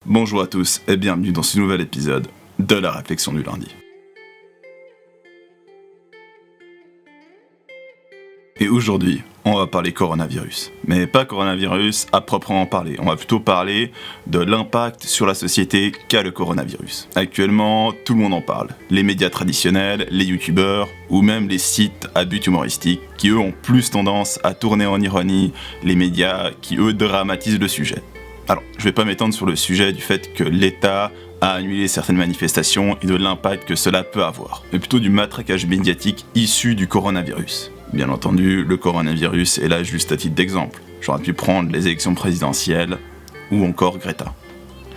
Bonjour à tous et bienvenue dans ce nouvel épisode de la réflexion du lundi. Et aujourd'hui, on va parler coronavirus. Mais pas coronavirus à proprement parler, on va plutôt parler de l'impact sur la société qu'a le coronavirus. Actuellement, tout le monde en parle. Les médias traditionnels, les youtubeurs ou même les sites à but humoristique qui eux ont plus tendance à tourner en ironie les médias qui eux dramatisent le sujet. Alors, je vais pas m'étendre sur le sujet du fait que l'État a annulé certaines manifestations et de l'impact que cela peut avoir, mais plutôt du matraquage médiatique issu du coronavirus. Bien entendu, le coronavirus est là juste à titre d'exemple. J'aurais pu prendre les élections présidentielles ou encore Greta.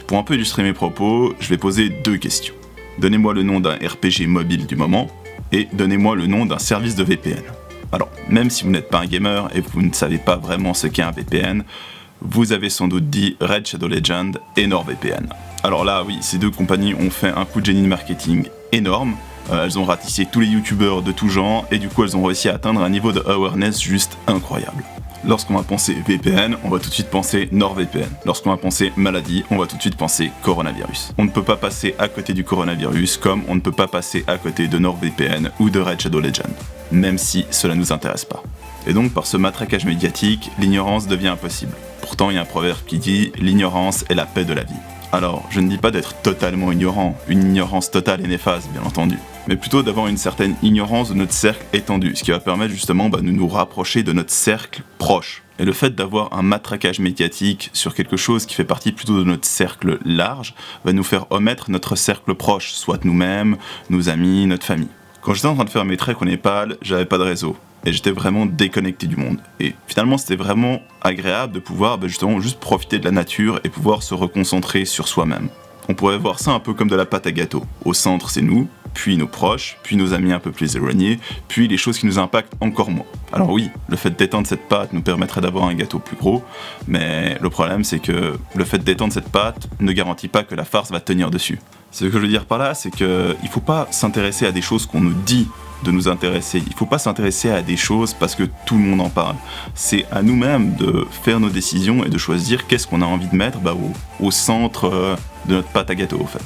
Pour un peu illustrer mes propos, je vais poser deux questions. Donnez-moi le nom d'un RPG mobile du moment et donnez-moi le nom d'un service de VPN. Alors, même si vous n'êtes pas un gamer et vous ne savez pas vraiment ce qu'est un VPN, vous avez sans doute dit Raid Shadow Legends et NordVPN. Alors là, oui, ces deux compagnies ont fait un coup de génie de marketing énorme. Elles ont ratissé tous les youtubeurs de tout genre et du coup elles ont réussi à atteindre un niveau de awareness juste incroyable. Lorsqu'on va penser VPN, on va tout de suite penser NordVPN. Lorsqu'on va penser maladie, on va tout de suite penser coronavirus. On ne peut pas passer à côté du coronavirus comme on ne peut pas passer à côté de NordVPN ou de Raid Shadow Legends, même si cela ne nous intéresse pas. Et donc par ce matraquage médiatique, l'ignorance devient impossible. Pourtant il y a un proverbe qui dit « l'ignorance est la paix de la vie ». Alors, je ne dis pas d'être totalement ignorant, une ignorance totale et néfaste, bien entendu, mais plutôt d'avoir une certaine ignorance de notre cercle étendu, ce qui va permettre justement de nous rapprocher de notre cercle proche. Et le fait d'avoir un matraquage médiatique sur quelque chose qui fait partie plutôt de notre cercle large va nous faire omettre notre cercle proche, soit nous-mêmes, nos amis, notre famille. Quand j'étais en train de faire mes treks au Népal, j'avais pas de réseau. Et j'étais vraiment déconnecté du monde. Et finalement, c'était vraiment agréable de pouvoir justement juste profiter de la nature et pouvoir se reconcentrer sur soi-même. On pourrait voir ça un peu comme de la pâte à gâteau. Au centre, c'est nous, puis nos proches, puis nos amis un peu plus éloignés, puis les choses qui nous impactent encore moins. Alors oui, le fait d'étendre cette pâte nous permettrait d'avoir un gâteau plus gros, mais le problème c'est que le fait d'étendre cette pâte ne garantit pas que la farce va tenir dessus. Ce que je veux dire par là, c'est qu'il ne faut pas s'intéresser à des choses qu'on nous dit de nous intéresser. Il ne faut pas s'intéresser à des choses parce que tout le monde en parle. C'est à nous-mêmes de faire nos décisions et de choisir qu'est-ce qu'on a envie de mettre au centre de notre pâte à gâteau, au fait.